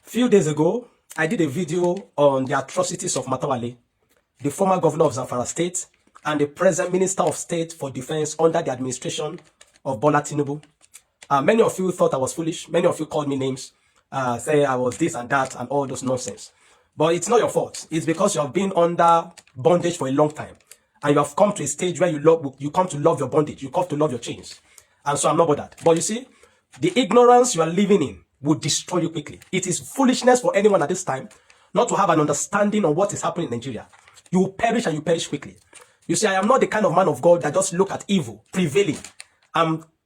Few days ago, I did a video on the atrocities of Matawale, the former governor of Zamfara State, and the present Minister of State for Defense under the administration of Bola Tinubu. Many of you thought I was foolish. Many of you called me names, say I was this and that and all those nonsense. But it's not your fault. It's because you have been under bondage for a long time. And you have come to a stage where you come to love your bondage. You come to love your chains. And so I'm not bothered. But you see, the ignorance you are living in will destroy you quickly. It is foolishness for anyone at this time not to have an understanding of what is happening in Nigeria. You will perish and you perish quickly. You see, I am not the kind of man of God that just look at evil prevailing.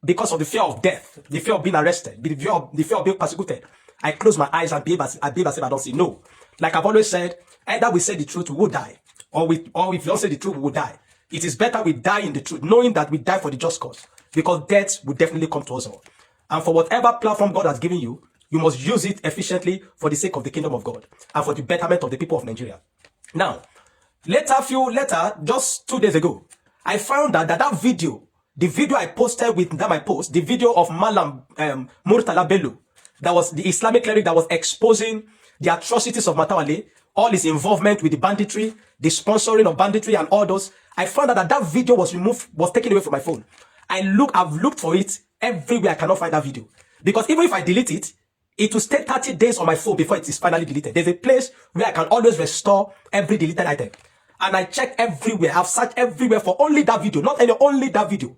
Because of the fear of death, the fear of being arrested, the fear of being persecuted, I close my eyes and behave as if I don't see. No. Like I've always said, either we say the truth, we will die. Or if we don't say the truth, we will die. It is better we die in the truth, knowing that we die for the just cause. Because death will definitely come to us all. And for whatever platform God has given you, you must use it efficiently for the sake of the kingdom of God and for the betterment of the people of Nigeria. Now, later, just 2 days ago, I found out that video, the video I posted with that my post, the video of Malam Murtala Bello, that was the Islamic cleric that was exposing the atrocities of Matawale, all his involvement with the banditry, the sponsoring of banditry and all those. I found out that video was taken away from my phone. I've looked for it everywhere. I cannot find that video. Because even if I delete it, it will stay 30 days on my phone before it is finally deleted. There's a place where I can always restore every deleted item. And I checked everywhere. I've searched everywhere for only that video. Not only that video.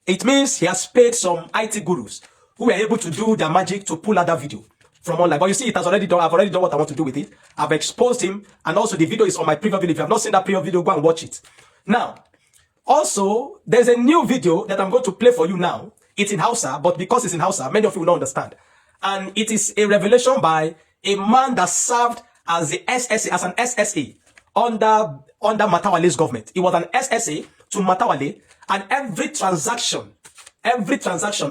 It means he has paid some IT gurus who were able to do their magic to pull out that video from online. But you see, it has already done. I've already done what I want to do with it. I've exposed him. And also the video is on my previous video. If you have not seen that previous video, go and watch it. Now, also, there's a new video that I'm going to play for you now. It's in Hausa, but because it's in Hausa, many of you will not understand. And it is a revelation by a man that served as an SSA under Matawale's government. He was an SSA to Matawale, and every transaction,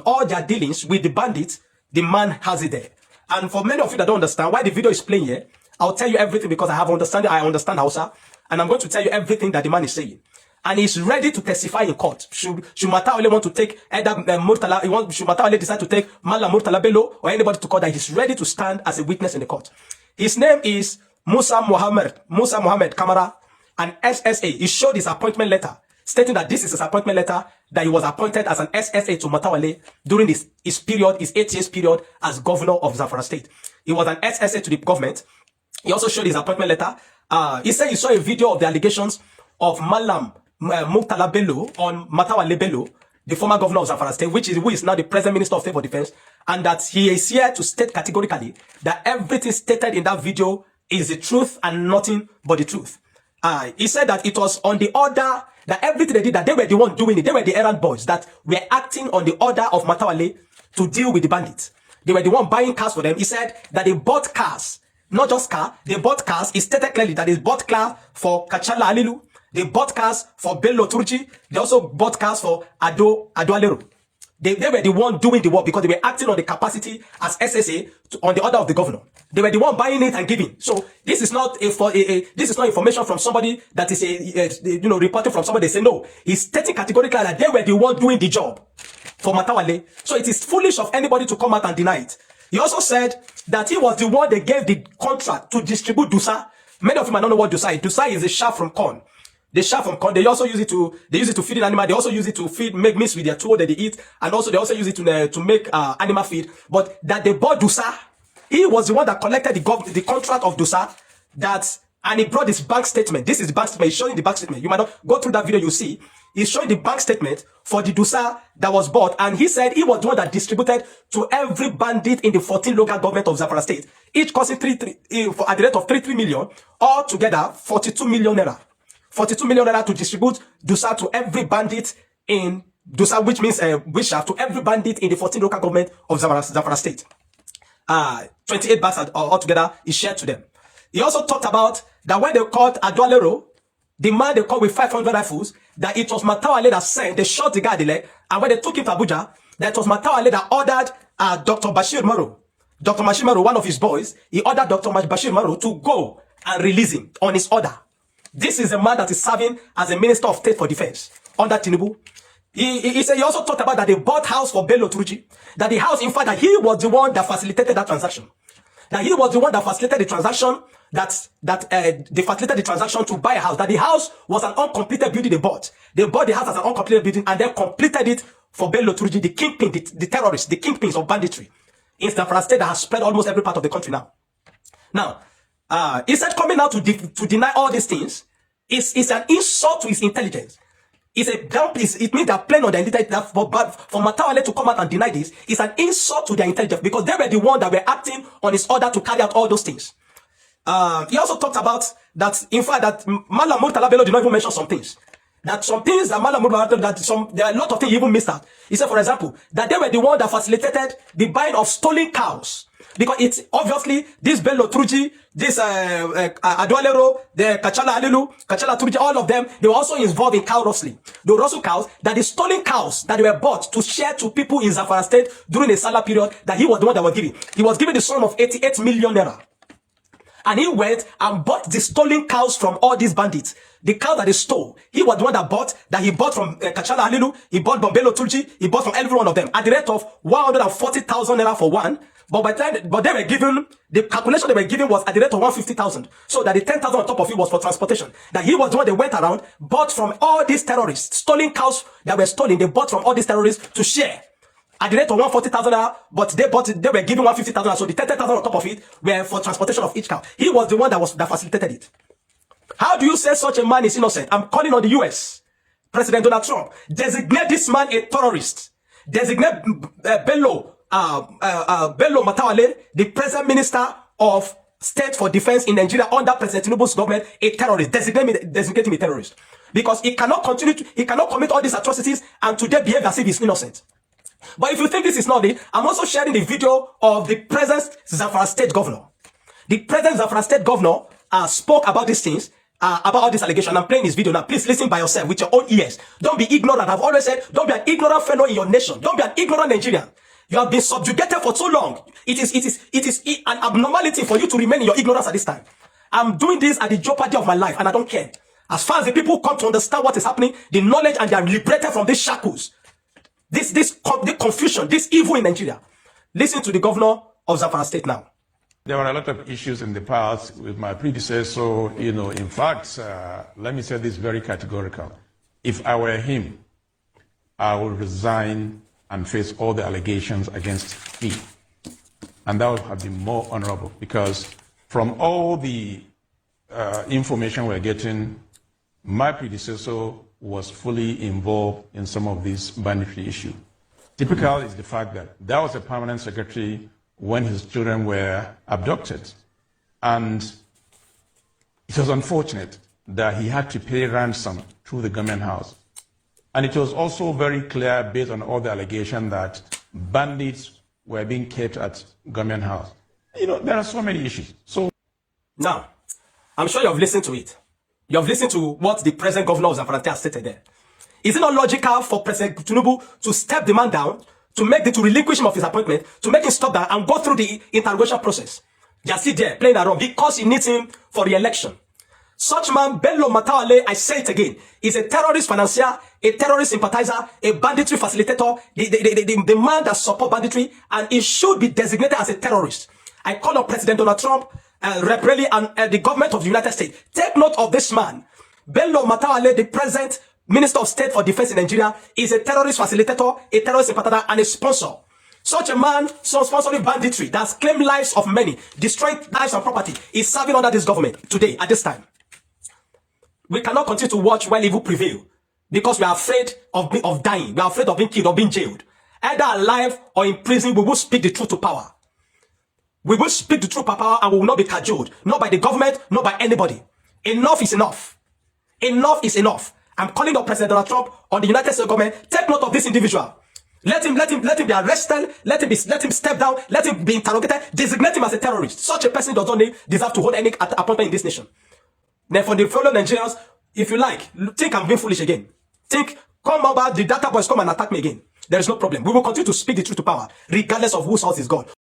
all their dealings with the bandits, the man has it there. And for many of you that don't understand why the video is playing here, I'll tell you everything because I understand Hausa, and I'm going to tell you everything that the man is saying. And he's ready to testify in court. Should Matawale want to take either Murtala, should Matawale decide to take Mala Murtala Bello or anybody to court, that he's ready to stand as a witness in the court. His name is Musa Muhammad Kamara, an SSA. He showed his appointment letter, stating that this is his appointment letter, that he was appointed as an SSA to Matawale during his 8 years period as governor of Zamfara State. He was an SSA to the government. He also showed his appointment letter. He said he saw a video of the allegations of Malam Murtala Bello on Matawale Bello, the former governor of Zamfara State, who is now the present Minister of State for Defense, and that he is here to state categorically that everything stated in that video is the truth and nothing but the truth. He said that it was on the order, that everything they did, that they were the one doing it. They were the errand boys that were acting on the order of Matawale to deal with the bandits. They were the one buying cars for them. He said that they bought cars, not just car, they bought cars. He stated clearly that they bought cars for Kachala Alilu. They bought cars for Bello Turji. They also bought cars for Ado Alero. They were the one doing the work because they were acting on the capacity as SSA on the order of the governor. They were the one buying it and giving. So this is not this is not information from somebody that is reporting from somebody. They say no. He's stating categorically that they were the one doing the job for Matawale. So it is foolish of anybody to come out and deny it. He also said that he was the one that gave the contract to distribute Dusa. Many of you might not know what Dusa is. Dusa is a shaft from corn. The shaft from corn, they also use it to feed an animal. They also use it to make mix with their tool that they eat, and also they also use it to make animal feed. But that they bought Dusa, he was the one that collected the contract of Dusa, and he brought this bank statement. This is the bank statement. He's showing the bank statement. You might not go through that video. You see, he's showing the bank statement for the Dusa that was bought, and he said he was the one that distributed to every bandit in the 14 local government of Zamfara State, each costing at the rate of 33 million, all together 42 million naira. 42 million naira to distribute Dusa to every bandit in Dusa, which means to every bandit in the 14 local government of Zamfara State. 28 bags altogether is shared to them. He also talked about that when they caught Adualero, the man they caught with 500 rifles, that it was Matawale that sent, they shot the guy at the leg, and when they took him to Abuja, that it was Matawale that ordered Dr. Bashir Maro. Dr. Bashir Maro, one of his boys, he ordered Dr. Bashir Maro to go and release him on his order. This is a man that is serving as a Minister of State for Defense under Tinubu. He said he also talked about that they bought house for Bello Turji. That the house, in fact, that he was the one that facilitated that transaction. that he was the one that facilitated the transaction, they facilitated the transaction to buy a house, that the house was an uncompleted building they bought. They bought the house as an uncompleted building and then completed it for Bello Turji, the kingpin, the terrorists, the kingpins of banditry in Zamfara State that has spread almost every part of the country now. Now, he said coming out to deny all these things is an insult to his intelligence. It's a down piece. It means they're playing on the intelligence. For Matawale to come out and deny this is an insult to their intelligence, because they were the ones that were acting on his order to carry out all those things. He also talked about that, in fact, that Malam Murtala Bello did not even mention some things. That some things that Malam Murtala, there are a lot of things he even missed out. He said, for example, that they were the ones that facilitated the buying of stolen cows. Because it's obviously this Bello Turji, this Adwalero, the Kachala Alilu, Kachala Turji, all of them, they were also involved in cow rustling. They were also cows, that the stolen cows that were bought to share to people in Zamfara State during the Salah period, that he was the one that was giving. He was given the sum of 88 million naira. And he went and bought the stolen cows from all these bandits. The cows that they stole, he was the one that he bought from Kachala Alilu, he bought from Bello Turji, he bought from every one of them at the rate of 140,000 naira for one. But they were given, the calculation they were given was at the rate of 150,000. So that the 10,000 on top of it was for transportation. That he was the one that went around, bought from all these terrorists, stolen cows that were stolen, they bought from all these terrorists to share. At the rate of 140,000, but they were given 150,000, so the 10,000 on top of it were for transportation of each cow. He was the one that facilitated it. How do you say such a man is innocent? I'm calling on the US, President Donald Trump. Designate this man a terrorist. Designate Bello Matawale, the present Minister of State for Defense in Nigeria under President Tinubu's government, a terrorist. Designate him a terrorist. Because he cannot commit all these atrocities and today behave as if he's innocent. But if you think this is not it, I'm also sharing the video of the present Zamfara State Governor. The present Zamfara State Governor spoke about these things, about all these allegations. I'm playing this video now. Please listen by yourself with your own ears. Don't be ignorant. I've always said, don't be an ignorant fellow in your nation. Don't be an ignorant Nigerian. You have been subjugated for so long. It is an abnormality for you to remain in your ignorance at this time. I'm doing this at the jeopardy of my life, and I don't care. As far as the people come to understand what is happening, the knowledge, and they are liberated from these shackles, this confusion, this evil in Nigeria. Listen to the governor of Zamfara State now. There were a lot of issues in the past with my predecessor. In fact, let me say this very categorical. If I were him, I would resign and face all the allegations against me. And that would have been more honorable, because from all the information we're getting, my predecessor was fully involved in some of these banditry issues. Typical is the fact that there was a permanent secretary when his children were abducted. And it was unfortunate that he had to pay ransom through the government house. And it was also very clear, based on all the allegations, that bandits were being kept at government house. There are so many issues. So now, I'm sure you have listened to it. You have listened to what the present governor of Zamfara State has stated there. Is it not logical for President Tinubu to step the man down, to relinquish him of his appointment, to make him stop that and go through the interrogation process? They are still there playing around because he needs him for re-election. Such man, Bello Matawale, I say it again, is a terrorist financier, a terrorist sympathizer, a banditry facilitator, the man that supports banditry, and he should be designated as a terrorist. I call on President Donald Trump, Rep. Relly, and the government of the United States. Take note of this man. Bello Matawale, the present Minister of State for Defense in Nigeria, is a terrorist facilitator, a terrorist sympathizer, and a sponsor. Such a man, sponsoring banditry, that's claimed lives of many, destroying lives and property, is serving under this government today, at this time. We cannot continue to watch while evil prevail, because we are afraid of dying. We are afraid of being killed or being jailed. Either alive or in prison, we will speak the truth to power. We will speak the truth to power, and we will not be cajoled. Not by the government, not by anybody. Enough is enough. Enough is enough. I'm calling on President Donald Trump, on the United States government, take note of this individual. Let him be arrested. Let him step down. Let him be interrogated. Designate him as a terrorist. Such a person does not deserve to hold any appointment in this nation. Then for the fellow Nigerians, if you like, think I'm being foolish again. Think, come over, the data boys come and attack me again. There is no problem. We will continue to speak the truth to power, regardless of whose source is God.